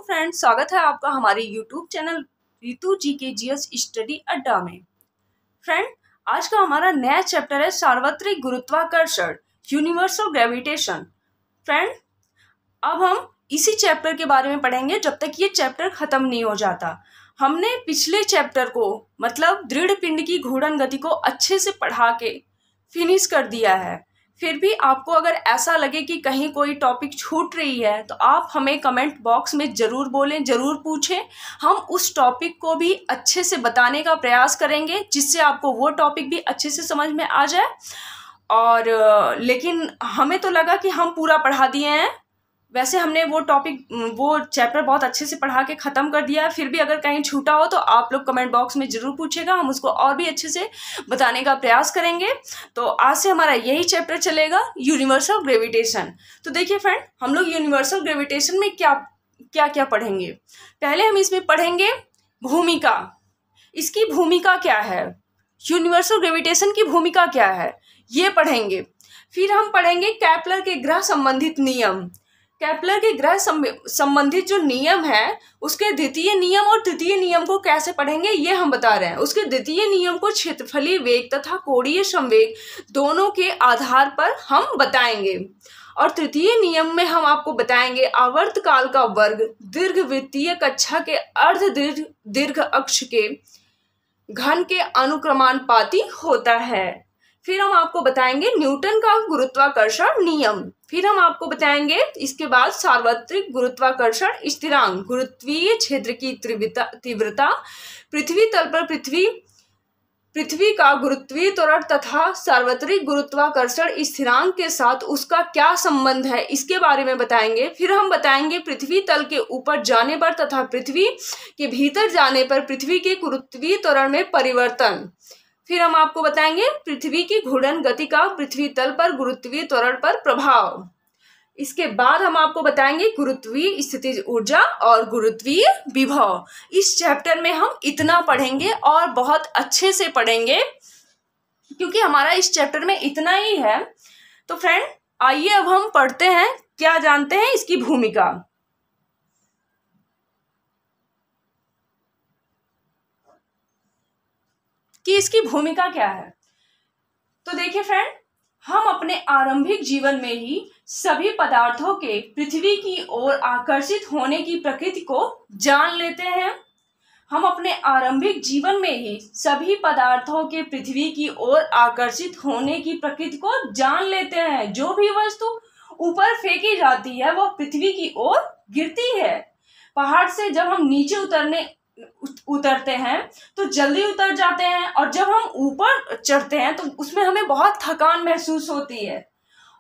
Friends, स्वागत है आपका हमारे यूट्यूब चैनल रितु जी के जीएस स्टडी अड्डा में। फ्रेंड, आज का हमारा नया चैप्टर है सार्वत्रिक गुरुत्वाकर्षण, यूनिवर्सल ग्रेविटेशन। फ्रेंड, अब हम इसी चैप्टर के बारे में पढ़ेंगे जब तक ये चैप्टर खत्म नहीं हो जाता। हमने पिछले चैप्टर को मतलब दृढ़ पिंड की घूर्णन गति को अच्छे से पढ़ा के फिनिश कर दिया है। फिर भी आपको अगर ऐसा लगे कि कहीं कोई टॉपिक छूट रही है तो आप हमें कमेंट बॉक्स में ज़रूर बोलें, ज़रूर पूछें। हम उस टॉपिक को भी अच्छे से बताने का प्रयास करेंगे जिससे आपको वो टॉपिक भी अच्छे से समझ में आ जाए। और लेकिन हमें तो लगा कि हम पूरा पढ़ा दिए हैं। वैसे हमने वो चैप्टर बहुत अच्छे से पढ़ा के ख़त्म कर दिया है। फिर भी अगर कहीं छूटा हो तो आप लोग कमेंट बॉक्स में ज़रूर पूछेगा, हम उसको और भी अच्छे से बताने का प्रयास करेंगे। तो आज से हमारा यही चैप्टर चलेगा, यूनिवर्सल ग्रेविटेशन। तो देखिए फ्रेंड, हम लोग यूनिवर्सल ग्रेविटेशन में क्या क्या पढ़ेंगे। पहले हम इसमें पढ़ेंगे भूमिका। इसकी भूमिका क्या है, यूनिवर्सल ग्रेविटेशन की भूमिका क्या है, ये पढ़ेंगे। फिर हम पढ़ेंगे केपलर के ग्रह संबंधित नियम। केपलर के ग्रह संबंधित जो नियम है उसके द्वितीय नियम और तृतीय नियम को कैसे पढ़ेंगे ये हम बता रहे हैं। उसके द्वितीय नियम को क्षेत्रफलीय वेग तथा कोणीय संवेग दोनों के आधार पर हम बताएंगे। और तृतीय नियम में हम आपको बताएंगे आवर्तकाल का वर्ग दीर्घवृत्तीय कक्षा के अर्ध दीर्घ अक्ष के घन के अनुक्रमानुपाती होता है। फिर हम आपको बताएंगे न्यूटन का गुरुत्वाकर्षण नियम। फिर हम आपको बताएंगे इसके बाद सार्वत्रिक गुरुत्वाकर्षण स्थिरांक, गुरुत्वीय क्षेत्र की तीव्रता, पृथ्वी तल पर पृथ्वी का गुरुत्वीय त्वरण तथा सार्वत्रिक गुरुत्वाकर्षण स्थिरांक के साथ उसका क्या संबंध है, इसके बारे में बताएंगे। फिर हम बताएंगे पृथ्वी तल के ऊपर जाने पर तथा पृथ्वी के भीतर जाने पर पृथ्वी के गुरुत्वीय त्वरण में परिवर्तन। फिर हम आपको बताएंगे पृथ्वी की घूर्णन गति का पृथ्वी तल पर गुरुत्वीय त्वरण पर प्रभाव। इसके बाद हम आपको बताएंगे गुरुत्वीय स्थितिज ऊर्जा और गुरुत्वीय विभव। इस चैप्टर में हम इतना पढ़ेंगे और बहुत अच्छे से पढ़ेंगे क्योंकि हमारा इस चैप्टर में इतना ही है। तो फ्रेंड, आइए अब हम पढ़ते हैं, क्या जानते हैं इसकी भूमिका। कि इसकी भूमिका क्या है। तो देखिए फ्रेंड, हम अपने आरंभिक जीवन में ही सभी पदार्थों के पृथ्वी की ओर आकर्षित होने की प्रकृति को जान लेते हैं। हम अपने आरंभिक जीवन में ही सभी पदार्थों के पृथ्वी की ओर आकर्षित होने की प्रकृति को जान लेते हैं। जो भी वस्तु ऊपर फेंकी जाती है वह पृथ्वी की ओर गिरती है। पहाड़ से जब हम नीचे उतरते हैं तो जल्दी उतर जाते हैं, और जब हम ऊपर चढ़ते हैं तो उसमें हमें बहुत थकान महसूस होती है।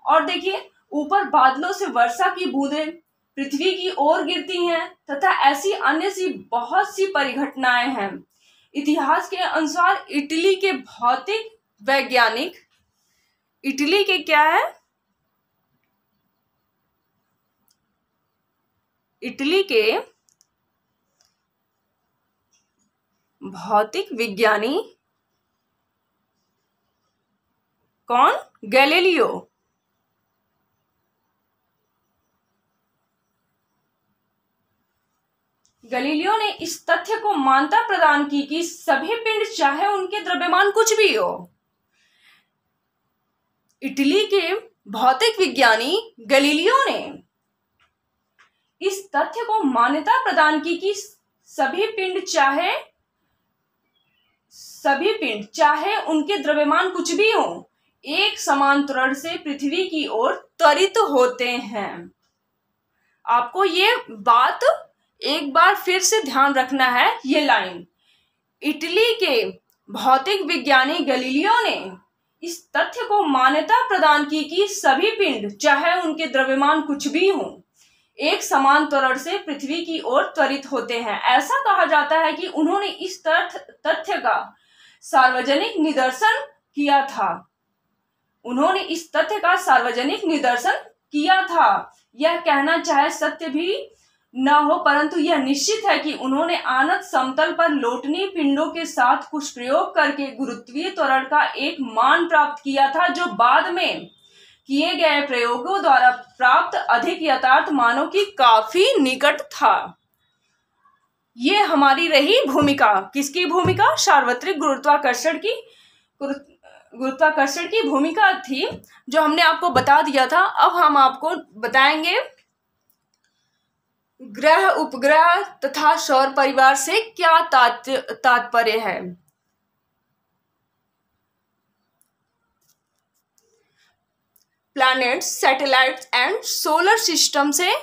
और देखिए, ऊपर बादलों से वर्षा की बूंदें पृथ्वी की ओर गिरती हैं तथा ऐसी अन्य सी बहुत सी परिघटनाएं हैं। इतिहास के अनुसार इटली के भौतिक वैज्ञानिक, इटली के क्या है, इटली के भौतिक विज्ञानी कौन, गैलीलियो। गैलीलियो ने इस तथ्य को मान्यता प्रदान की कि सभी पिंड चाहे उनके द्रव्यमान कुछ भी हो। इटली के भौतिक विज्ञानी गैलीलियो ने इस तथ्य को मान्यता प्रदान की कि सभी पिंड चाहे उनके द्रव्यमान कुछ भी हो, एक समान त्वरण से पृथ्वी की ओर त्वरित होते हैं। आपको ये बात एक बार फिर से ध्यान रखना है, ये लाइन। इटली के भौतिक विज्ञानी गैलीलियो ने इस तथ्य को मान्यता प्रदान की कि सभी पिंड चाहे उनके द्रव्यमान कुछ भी हो, एक समान त्वरण से पृथ्वी की ओर त्वरित होते हैं। ऐसा कहा जाता है कि उन्होंने इस तथ्य का सार्वजनिक निदर्शन किया था। उन्होंने इस तथ्य का सार्वजनिक निदर्शन किया था। यह कहना चाहे सत्य भी न हो, परंतु यह निश्चित है कि उन्होंने आनत समतल पर लौटनी पिंडों के साथ कुछ प्रयोग करके गुरुत्वीय त्वरण का एक मान प्राप्त किया था जो बाद में किए गए प्रयोगों द्वारा प्राप्त अधिक यथार्थ मानों की काफी निकट था। ये हमारी रही भूमिका, किसकी भूमिका? सार्वत्रिक गुरुत्वाकर्षण की गुरुत्वाकर्षण की भूमिका थी, जो हमने आपको बता दिया था। अब हम आपको बताएंगे ग्रह, उपग्रह तथा सौर परिवार से क्या तात्पर्य है। Planets, satellites and solar system से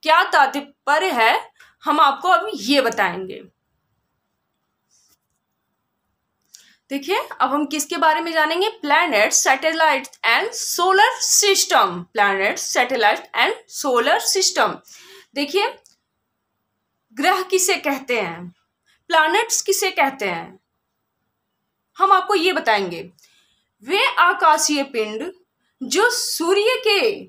क्या तात्पर्य है, हम आपको अभी ये बताएंगे। देखिए, अब हम किसके बारे में जानेंगे? Planet, satellite and solar system. Planet, satellite and solar system. देखिए, ग्रह किसे कहते हैं, प्लैनेट्स किसे कहते हैं, हम आपको ये बताएंगे। वे आकाशीय पिंड जो सूर्य के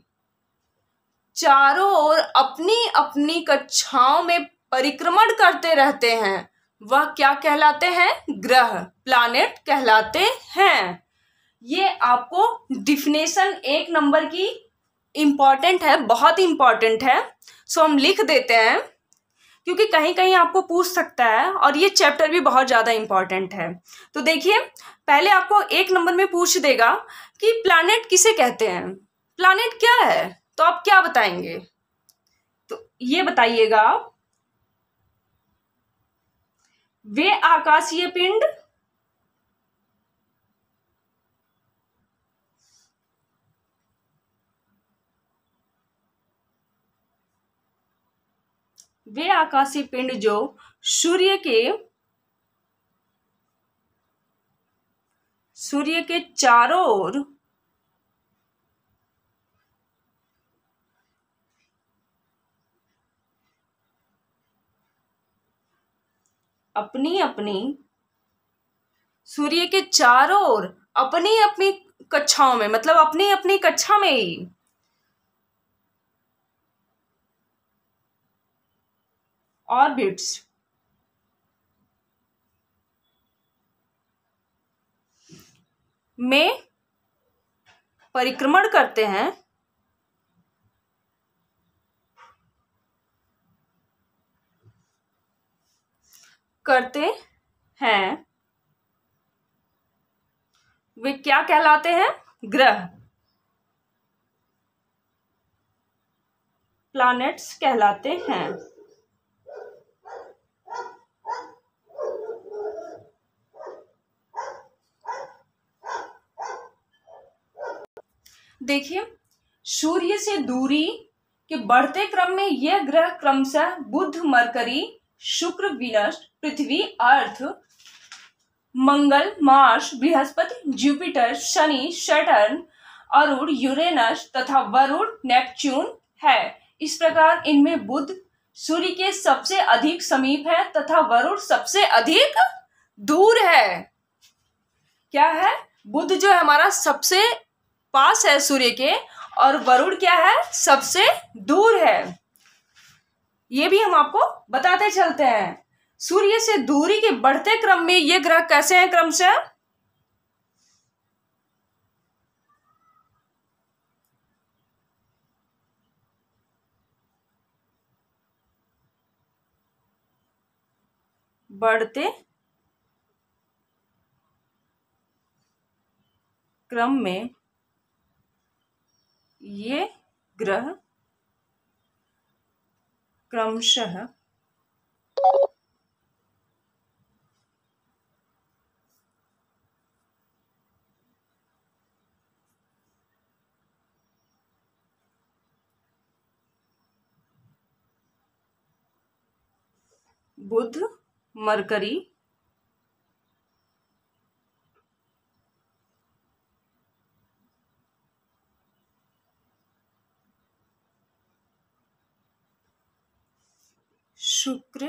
चारों ओर अपनी अपनी कक्षाओं में परिक्रमण करते रहते हैं, वह क्या कहलाते हैं? ग्रह, प्लैनेट कहलाते हैं। ये आपको डिफिनेशन 1 नंबर की इंपॉर्टेंट है, बहुत इंपॉर्टेंट है। सो हम लिख देते हैं, क्योंकि कहीं कहीं आपको पूछ सकता है, और ये चैप्टर भी बहुत ज़्यादा इंपॉर्टेंट है। तो देखिए, पहले आपको 1 नंबर में पूछ देगा कि प्लैनेट किसे कहते हैं, प्लैनेट क्या है, तो आप क्या बताएंगे? तो ये बताइएगा, वे आकाशीय पिंड वे आकाशीय पिंड जो सूर्य के चारों ओर अपनी अपनी सूर्य के चारों ओर अपनी अपनी कक्षाओं में, मतलब अपनी अपनी कक्षा में ही ऑर्बिट्स में परिक्रमण करते हैं, वे क्या कहलाते हैं? ग्रह, प्लैनेट्स कहलाते हैं। देखिए, सूर्य से दूरी के बढ़ते क्रम में यह ग्रह क्रमशः Budh, Mercury, Shukra, Venus, Prithvi, Earth, Mangal, Mars, Brihaspati, Jupiter, Shani, Saturn, Arun, Uranus तथा वरुण, नेपच्यून है। इस प्रकार इनमें बुध सूर्य के सबसे अधिक समीप है तथा वरुण सबसे अधिक दूर है। क्या है? बुध जो है हमारा सबसे पास है सूर्य के, और वरुण क्या है? सबसे दूर है। ये भी हम आपको बताते चलते हैं। सूर्य से दूरी के बढ़ते क्रम में ये ग्रह कैसे हैं? क्रमशः बढ़ते क्रम में ये ग्रह क्रमशः बुध, मरकरी, शुक्र,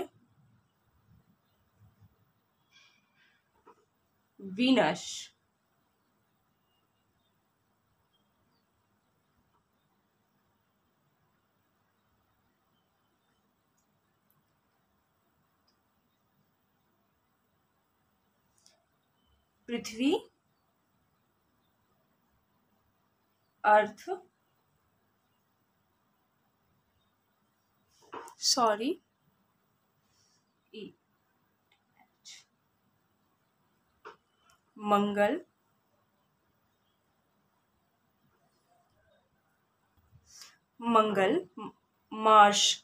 वीनस पृथ्वी, अर्थ, ई, मंगल, मंगल, मार्स,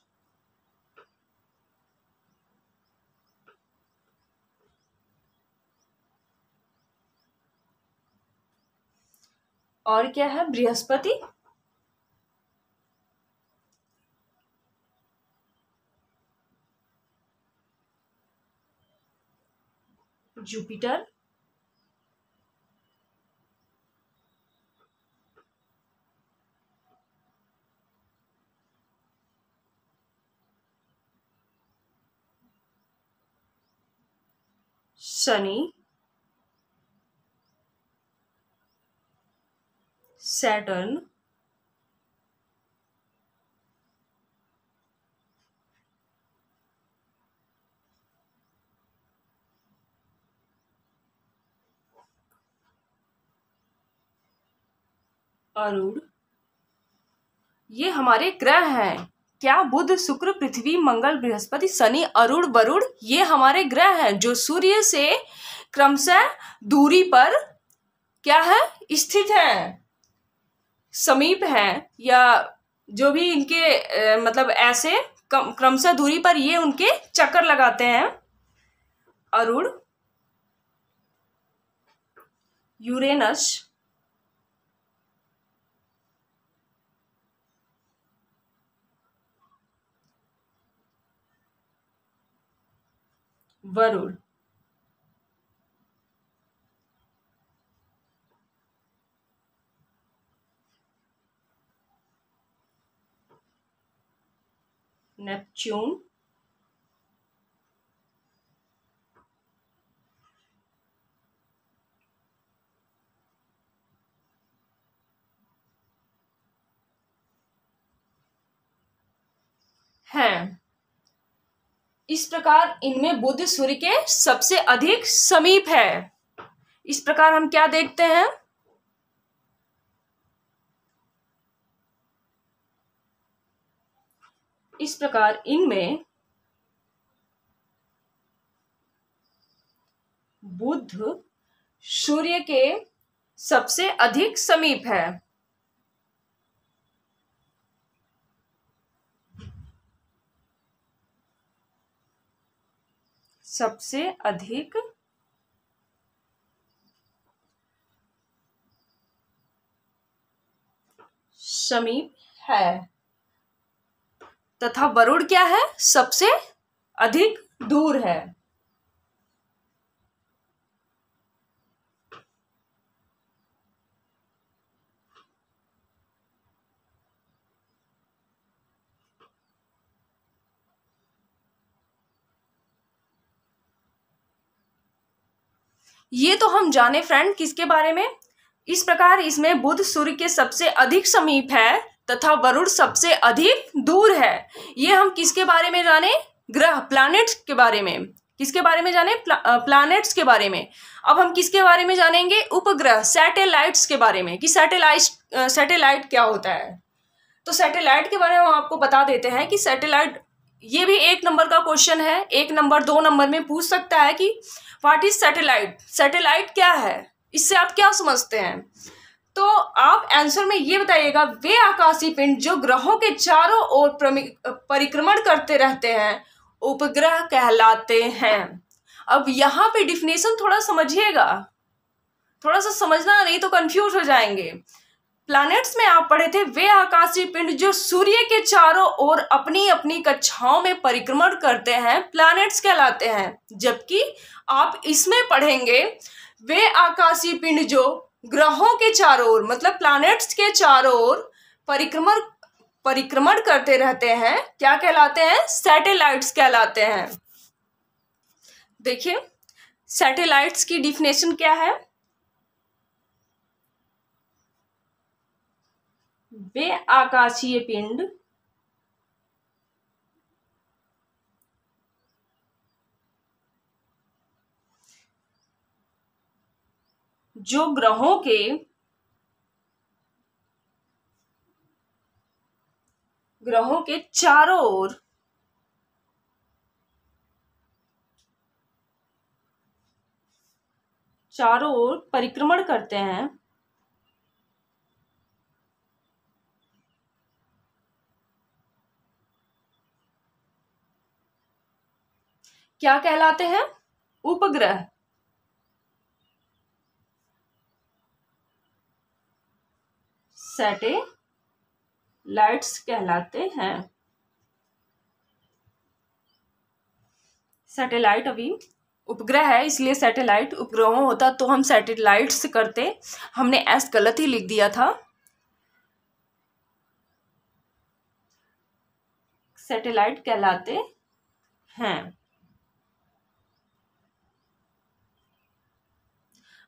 और क्या है, बृहस्पति, जुपिटर, शनि, सैटर्न, अरुण। ये हमारे ग्रह हैं। क्या? बुध, शुक्र, पृथ्वी, मंगल, बृहस्पति, शनि, अरुण, वरुण, ये हमारे ग्रह हैं जो सूर्य से क्रमशः दूरी पर क्या है, स्थित है, समीप है, या जो भी इनके मतलब ऐसे क्रमशः दूरी पर ये उनके चक्कर लगाते हैं। अरुण, यूरेनस, वरुण, नेपच्यून, हैं। इस प्रकार इनमें बुध सूर्य के सबसे अधिक समीप है। इस प्रकार हम क्या देखते हैं, इस प्रकार इनमें बुध सूर्य के सबसे अधिक समीप है। सबसे अधिक समीप है, तथा वरुण क्या है, सबसे अधिक दूर है। ये तो हम जाने फ्रेंड किसके बारे में। इस प्रकार इसमें बुध सूर्य के सबसे अधिक समीप है तथा वरुण सबसे अधिक दूर है। ये हम किसके बारे में जाने, ग्रह, प्लैनेट्स के बारे में। किसके बारे में जाने, प्लैनेट्स के बारे में। अब हम किसके बारे में जानेंगे, उपग्रह, सैटेलाइट्स के बारे में, कि सैटेलाइट क्या होता है। तो सैटेलाइट के बारे में हम आपको बता देते हैं कि सैटेलाइट, ये भी 1 नंबर का क्वेश्चन है, 1 नंबर 2 नंबर में पूछ सकता है कि व्हाट इज सैटेलाइट, सैटेलाइट क्या है, इससे आप क्या समझते हैं। तो आप आंसर में ये बताइएगा, वे आकाशीय पिंड जो ग्रहों के चारों ओर परिक्रमण करते रहते हैं उपग्रह कहलाते हैं। अब यहाँ पे डिफिनेशन थोड़ा समझिएगा, थोड़ा सा समझना, नहीं तो कंफ्यूज हो जाएंगे। प्लैनेट्स में आप पढ़े थे वे आकाशीय पिंड जो सूर्य के चारों ओर अपनी अपनी कक्षाओं में परिक्रमण करते हैं, प्लैनेट्स कहलाते हैं। जबकि आप इसमें पढ़ेंगे वे आकाशीय पिंड जो ग्रहों के चारों ओर, मतलब प्लैनेट्स के चारों ओर परिक्रमण करते रहते हैं, क्या कहलाते हैं, सैटेलाइट्स कहलाते हैं। देखिए सैटेलाइट्स की डिफिनेशन क्या है, वे आकाशीय पिंड जो ग्रहों के चारों ओर चारों ओर परिक्रमण करते हैं, क्या कहलाते हैं? उपग्रह। सैटेलाइट्स कहलाते हैं। सैटेलाइट अभी उपग्रह है, इसलिए सैटेलाइट। उपग्रहों होता तो हम सैटेलाइट्स करते। हमने एस गलत ही लिख दिया था। सैटेलाइट कहलाते हैं।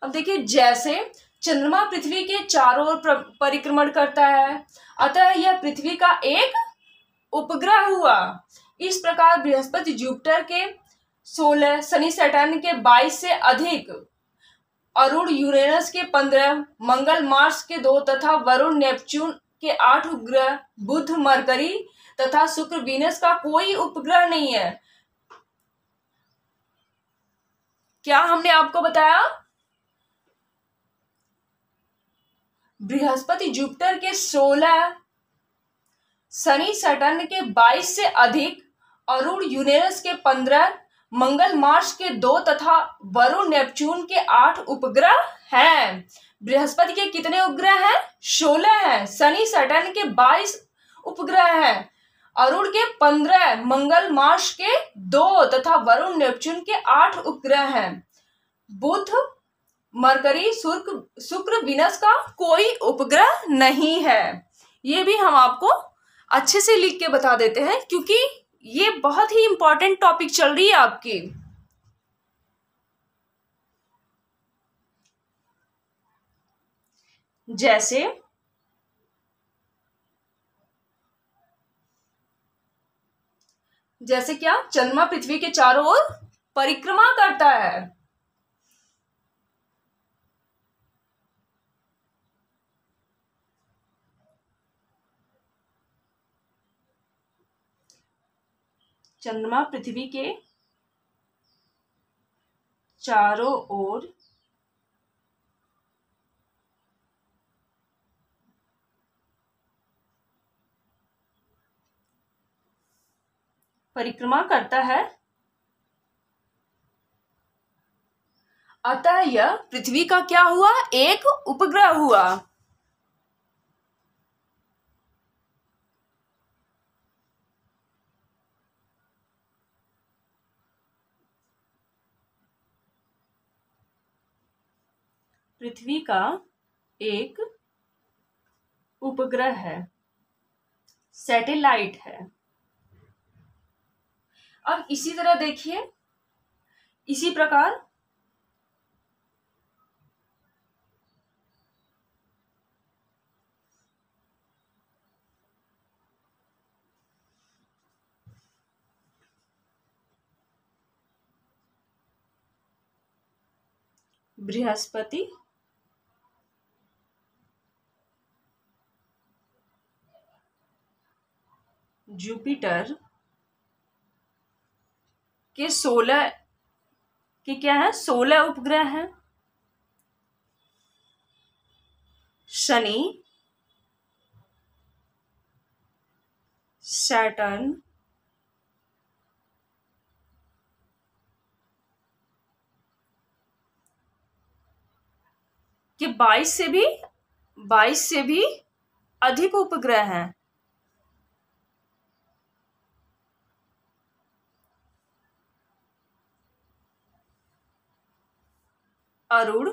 अब देखिए, जैसे चंद्रमा पृथ्वी के चारों ओर परिक्रमण करता है, अतः यह पृथ्वी का एक उपग्रह हुआ। इस प्रकार बृहस्पति जुपिटर के 16, शनि सैटर्न के 22 से अधिक, अरुण यूरेनस के 15, मंगल मार्स के 2 तथा वरुण नेपच्यून के 8 उपग्रह, बुध मरकरी तथा शुक्र वीनस का कोई उपग्रह नहीं है। क्या हमने आपको बताया? बृहस्पति जुपिटर के 16, शनि सैटर्न के 22 से अधिक, अरुण यूरेनस के 15, मंगल मार्स के 2 तथा वरुण नेपच्यून के 8 उपग्रह हैं। बृहस्पति के कितने उपग्रह हैं? 16 हैं। शनि सैटर्न के 22 उपग्रह हैं। अरुण के 15, मंगल मार्स के 2 तथा वरुण नेपच्यून के 8 उपग्रह हैं। बुध मरकरी शुक्र वीनस का कोई उपग्रह नहीं है। ये भी हम आपको अच्छे से लिख के बता देते हैं, क्योंकि ये बहुत ही इंपॉर्टेंट टॉपिक चल रही है आपकी। जैसे क्या? चंद्रमा पृथ्वी के चारों ओर परिक्रमा करता है। चंद्रमा पृथ्वी के चारों ओर परिक्रमा करता है, अतः यह पृथ्वी का क्या हुआ? एक उपग्रह हुआ। पृथ्वी का एक उपग्रह है, सैटेलाइट है। अब इसी तरह देखिए, इसी प्रकार बृहस्पति, जुपिटर के 16 के क्या है? 16 उपग्रह हैं। शनि, सैटर्न, के 22 से भी अधिक उपग्रह हैं। अरुण,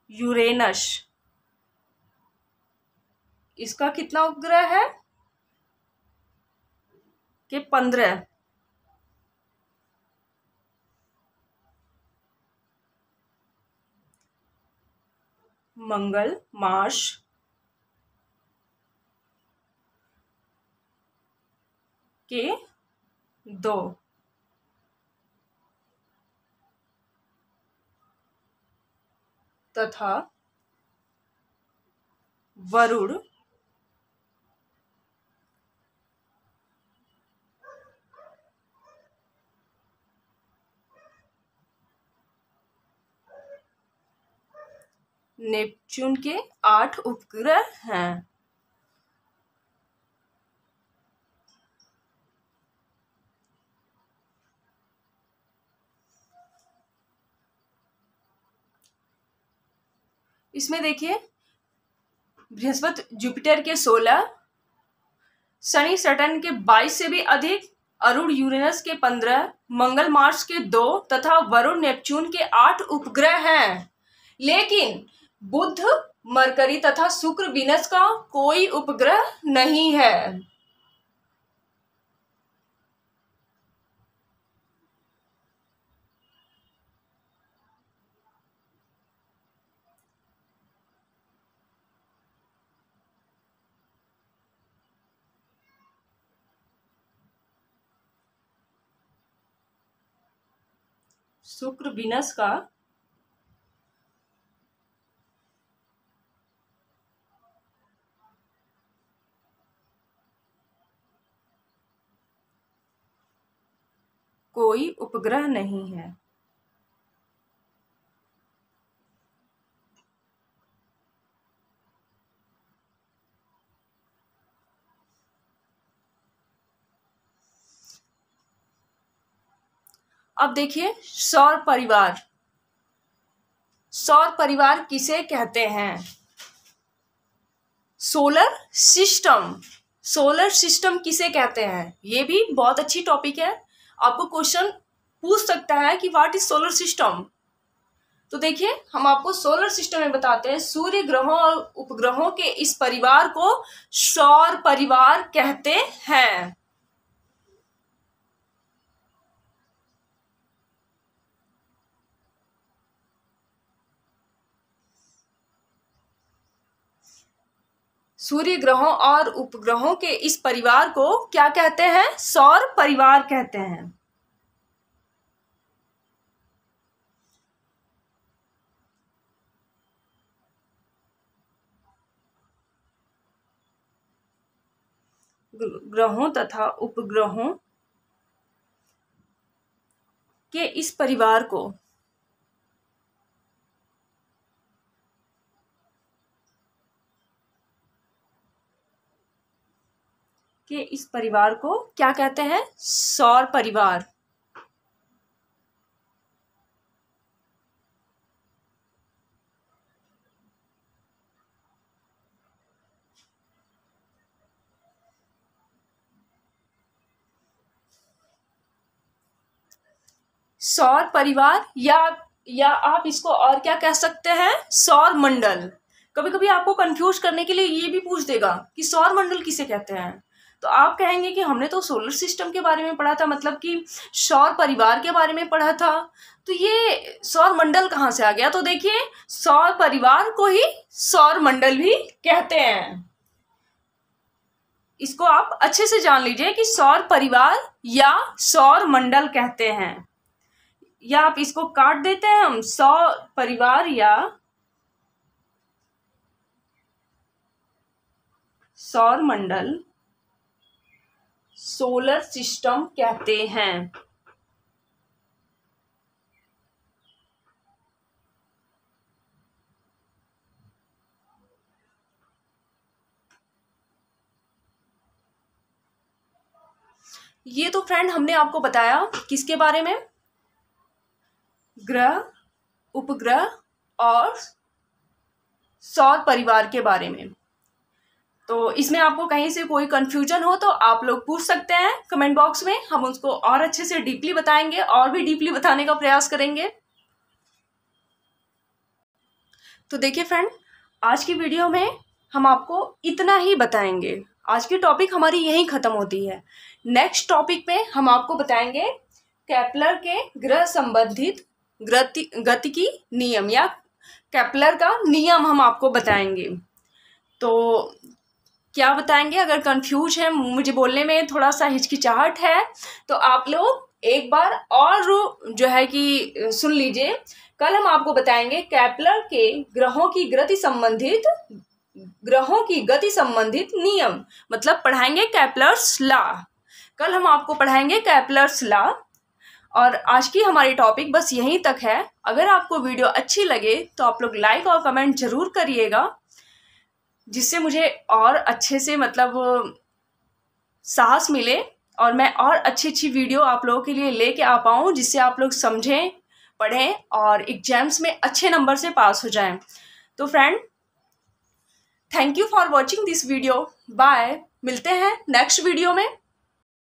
यूरेनस, इसका कितना उपग्रह है? के 15। मंगल, मार्स के 2 तथा वरुण नेपच्यून के 8 उपग्रह हैं। इसमें देखिए, बृहस्पति जुपिटर के 16, शनि सैटर्न के 22 से भी अधिक, अरुण यूरेनस के 15, मंगल मार्स के 2 तथा वरुण नेपच्यून के 8 उपग्रह हैं। लेकिन बुध, मरकरी तथा शुक्र, वीनस का कोई उपग्रह नहीं है। शुक्र, वीनस का कोई उपग्रह नहीं है। अब देखिए, सौर परिवार। सौर परिवार किसे कहते हैं? Solar system. सोलर सिस्टम किसे कहते हैं? ये भी बहुत अच्छी टॉपिक है। आपको क्वेश्चन पूछ सकता है कि व्हाट इज सोलर सिस्टम। तो देखिए, हम आपको सोलर सिस्टम में बताते हैं, सूर्य ग्रहों और उपग्रहों के इस परिवार को सौर परिवार कहते हैं। सूर्य ग्रहों और उपग्रहों के इस परिवार को क्या कहते हैं? सौर परिवार कहते हैं। ग्रहों तथा उपग्रहों के इस परिवार को क्या कहते हैं? सौर परिवार। सौर परिवार या आप इसको और क्या कह सकते हैं? सौर मंडल। कभी कभी आपको कंफ्यूज करने के लिए ये भी पूछ देगा कि सौर मंडल किसे कहते हैं। तो आप कहेंगे कि हमने तो सोलर सिस्टम के बारे में पढ़ा था, मतलब कि सौर परिवार के बारे में पढ़ा था, तो ये सौर मंडल कहाँ से आ गया? तो देखिए, सौर परिवार को ही सौर मंडल भी कहते हैं। इसको आप अच्छे से जान लीजिए कि सौर परिवार या सौर मंडल कहते हैं। या आप इसको काट देते हैं हम, सौर परिवार या सौर मंडल सोलर सिस्टम कहते हैं। ये तो फ्रेंड हमने आपको बताया किसके बारे में? ग्रह, उपग्रह और सौर परिवार के बारे में। तो इसमें आपको कहीं से कोई कंफ्यूजन हो तो आप लोग पूछ सकते हैं कमेंट बॉक्स में। हम उसको और अच्छे से डीपली बताएंगे और भी डीपली बताने का प्रयास करेंगे। तो देखिए फ्रेंड, आज की वीडियो में हम आपको इतना ही बताएंगे। आज की टॉपिक हमारी यहीं ख़त्म होती है। नेक्स्ट टॉपिक में हम आपको बताएंगे केपलर के ग्रह संबंधित गतिकी नियम या केपलर का नियम हम आपको बताएंगे। तो क्या बताएंगे? अगर कंफ्यूज है, मुझे बोलने में थोड़ा सा हिचकिचाहट है, तो आप लोग एक बार और जो है कि सुन लीजिए। कल हम आपको बताएंगे केपलर के ग्रहों की गति संबंधित नियम, मतलब पढ़ाएंगे केपलर्स लॉ। कल हम आपको पढ़ाएंगे केपलर्स लॉ। और आज की हमारी टॉपिक बस यहीं तक है। अगर आपको वीडियो अच्छी लगे तो आप लोग लाइक और कमेंट जरूर करिएगा, जिससे मुझे और अच्छे से साहस मिले और मैं और अच्छी अच्छी वीडियो आप लोगों के लिए लेके आ पाऊँ, जिससे आप लोग समझें, पढ़ें और एग्जाम्स में अच्छे नंबर से पास हो जाएं। तो friend, thank you for watching this video. Bye, मिलते हैं नेक्स्ट वीडियो में।